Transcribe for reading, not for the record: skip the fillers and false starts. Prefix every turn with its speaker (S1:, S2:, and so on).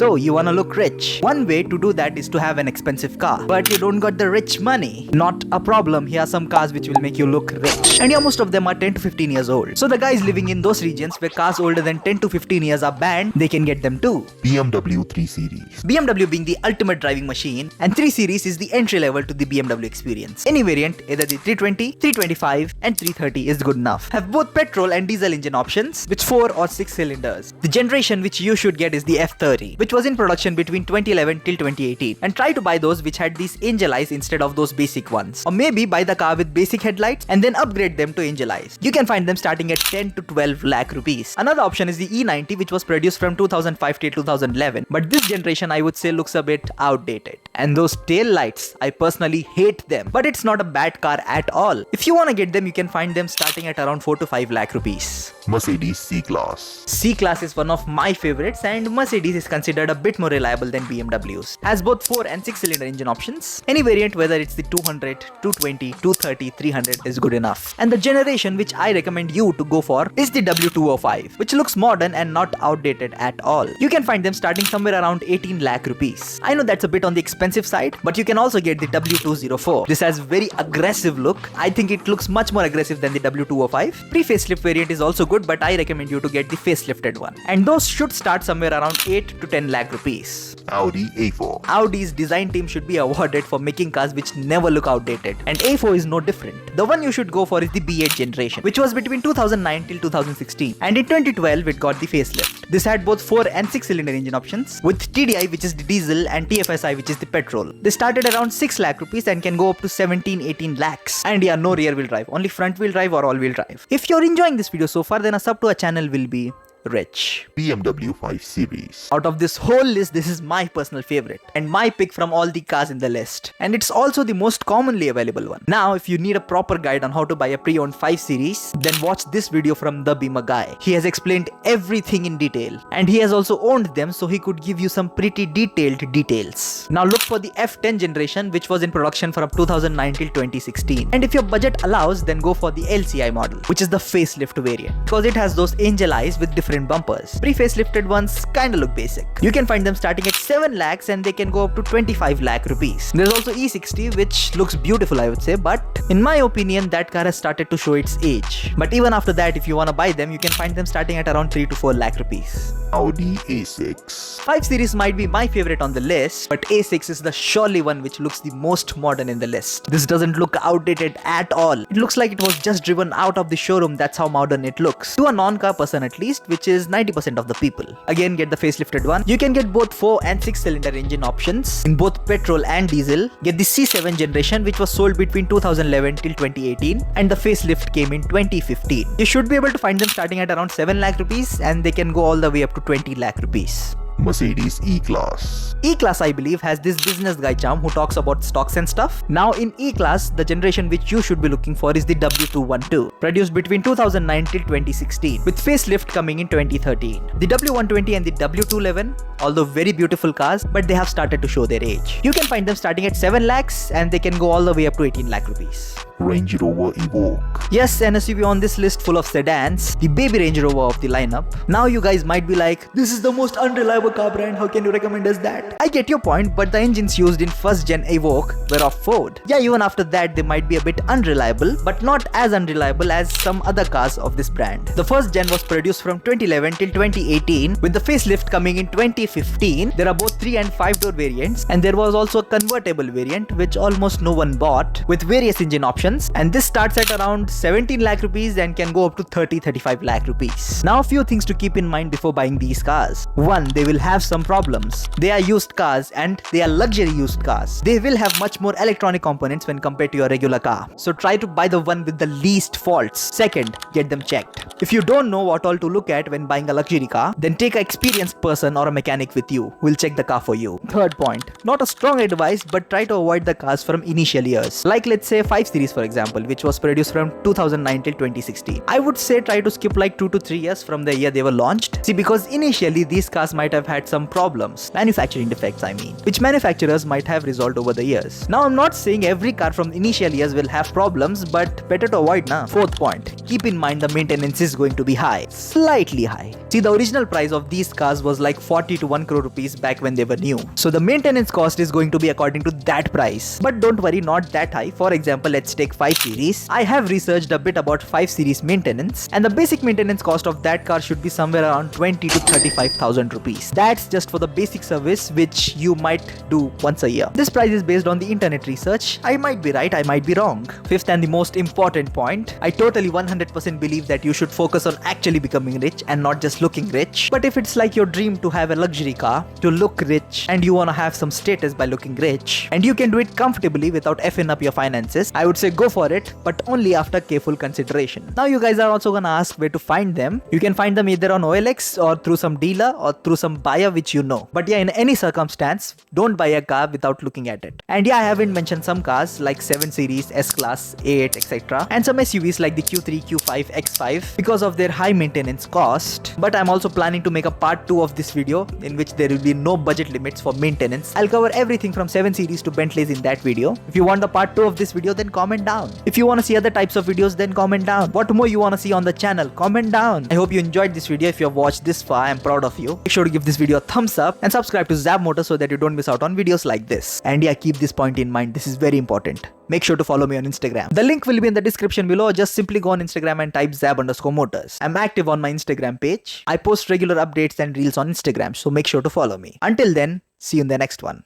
S1: So you wanna look rich. One way to do that is to have an expensive car, but you don't got the rich money. Not a problem, here are some cars which will make you look rich. And yeah, most of them are 10 to 15 years old. So the guys living in those regions where cars older than 10 to 15 years are banned, they can get them too.
S2: BMW 3 Series.
S1: BMW being the ultimate driving machine, and 3 Series is the entry level to the BMW experience. Any variant, either the 320, 325 and 330 is good enough. Have both petrol and diesel engine options with 4 or 6 cylinders. The generation which you should get is the F30, which was in production between 2011 till 2018. And try to buy those which had these angel eyes instead of those basic ones. Or maybe buy the car with basic headlights and then upgrade them to angel eyes. You can find them starting at 10 to 12 lakh rupees. Another option is the E90, which was produced from 2005 till 2011. But this generation I would say looks a bit outdated. And those tail lights, I personally hate them. But it's not a bad car at all. If you wanna get them, you can find them starting at around 4 to 5 lakh rupees.
S2: Mercedes C-Class.
S1: C-Class is one of my favorites, and Mercedes is considered a bit more reliable than BMWs. Has both 4 and 6 cylinder engine options. Any variant, whether it's the 200, 220, 230, 300 is good enough. And the generation which I recommend you to go for is the W205, which looks modern and not outdated at all. You can find them starting somewhere around 18 lakh rupees. I know that's a bit on the expensive side, but you can also get the W204. This has very aggressive look. I think it looks much more aggressive than the W205. Pre-facelift variant is also good, but I recommend you to get the facelifted one. And those should start somewhere around 8 to 10 lakh rupees.
S2: Audi A4.
S1: Audi's design team should be awarded for making cars which never look outdated, and A4 is no different. The one you should go for is the B8 generation, which was between 2009 till 2016, and in 2012 it got the facelift. This had both 4 and 6 cylinder engine options, with TDI, which is the diesel, and TFSI, which is the petrol. They started around 6 lakh rupees and can go up to 17-18 lakhs. And yeah, no rear wheel drive, only front wheel drive or all wheel drive. If you're enjoying this video so far, then a sub to our channel will be rich.
S2: BMW 5 Series.
S1: Out of this whole list, this is my personal favorite and my pick from all the cars in the list, and it's also the most commonly available one. Now if you need a proper guide on how to buy a pre-owned 5 Series, then watch this video from the Bima guy. He has explained everything in detail, and he has also owned them, so he could give you some pretty detailed details. Now look for the F10 generation, which was in production from 2009 till 2016, and if your budget allows, then go for the LCI model, which is the facelift variant, because it has those angel eyes with different bumpers. Pre-facelifted ones kinda look basic. You can find them starting at 7 lakhs and they can go up to 25 lakh rupees. There's also E60, which looks beautiful, I would say, but in my opinion that car has started to show its age. But even after that, if you wanna buy them, you can find them starting at around 3 to 4 lakh rupees.
S2: Audi A6.
S1: 5 Series might be my favorite on the list, but A6 is the surely one which looks the most modern in the list. This doesn't look outdated at all. It looks like it was just driven out of the showroom, that's how modern it looks. To a non-car person at least, which is 90% of the people. Again, get the facelifted one. You can get both 4 and 6 cylinder engine options in both petrol and diesel. Get the C7 generation, which was sold between 2011 till 2018, and the facelift came in 2015. You should be able to find them starting at around 7 lakh rupees and they can go all the way up to 20 lakh rupees.
S2: Mercedes E-Class.
S1: E-Class, I believe, has this business guy charm who talks about stocks and stuff. Now in E-Class, the generation which you should be looking for is the W212, produced between 2009 till 2016, with facelift coming in 2013. The W120 and the W211, although very beautiful cars, but they have started to show their age. You can find them starting at 7 lakhs and they can go all the way up to 18 lakh rupees.
S2: Range Rover Evoke.
S1: Yes, an SUV on this list full of sedans, the baby Range Rover of the lineup. Now you guys might be like, this is the most unreliable car brand, how can you recommend us that? I get your point, but the engines used in first gen Evoke were of Ford. Yeah, even after that they might be a bit unreliable, but not as unreliable as some other cars of this brand. The first gen was produced from 2011 till 2018, with the facelift coming in 2015. There are both 3 and 5 door variants, and there was also a convertible variant which almost no one bought, with various engine options, and this starts at around 17 lakh rupees and can go up to 30-35 lakh rupees. Now a few things to keep in mind before buying these cars. 1, they will have some problems. They are used cars and they are luxury used cars. They will have much more electronic components when compared to your regular car, so try to buy the one with the least faults. Second, get them checked. If you don't know what all to look at when buying a luxury car, then take an experienced person or a mechanic with you who will check the car for you. Third point, not a strong advice, but try to avoid the cars from initial years, like let's say 5 Series series, for example, which was produced from 2009 till 2016. I would say try to skip like 2 to 3 years from the year they were launched. See, because initially these cars might have had some problems, manufacturing defects I mean, which manufacturers might have resolved over the years. Now I'm not saying every car from initial years will have problems, but better to avoid na. Fourth point, keep in mind the maintenance is going to be high, slightly high. See, the original price of these cars was like 40 to 1 crore rupees back when they were new. So the maintenance cost is going to be according to that price. But don't worry, not that high. For example, let's take 5 series. I have researched a bit about 5 series maintenance, and the basic maintenance cost of that car should be somewhere around 20 to 35,000 rupees. That's just for the basic service, which you might do once a year. This price is based on the internet research. I might be right, I might be wrong. Fifth and the most important point, I totally 100% believe that you should focus on actually becoming rich and not just looking rich. But if it's like your dream to have a luxury car, to look rich, and you wanna have some status by looking rich, and you can do it comfortably without effing up your finances, I would say go for it, but only after careful consideration. Now you guys are also gonna ask where to find them. You can find them either on OLX or through some dealer or through some buyer which you know. But yeah, in any circumstance, don't buy a car without looking at it. And yeah, I haven't mentioned some cars like 7 Series, S-Class, A8, etc. and some SUVs like the Q3, Q5, X5 because of their high maintenance cost. But I'm also planning to make a part 2 of this video in which there will be no budget limits for maintenance. I'll cover everything from 7 Series to Bentleys in that video. If you want the part 2 of this video, then comment down. If you want to see other types of videos, then comment down. What more you want to see on the channel, comment down. I hope you enjoyed this video. If you have watched this far, I'm proud of you. Make sure to give this video a thumbs up and subscribe to Zab Motors so that you don't miss out on videos like this. And yeah, keep this point in mind. This is very important. Make sure to follow me on Instagram. The link will be in the description below. Just simply go on Instagram and type Zab_Motors. I'm active on my Instagram page. I post regular updates and reels on Instagram, so make sure to follow me. Until then, see you in the next one.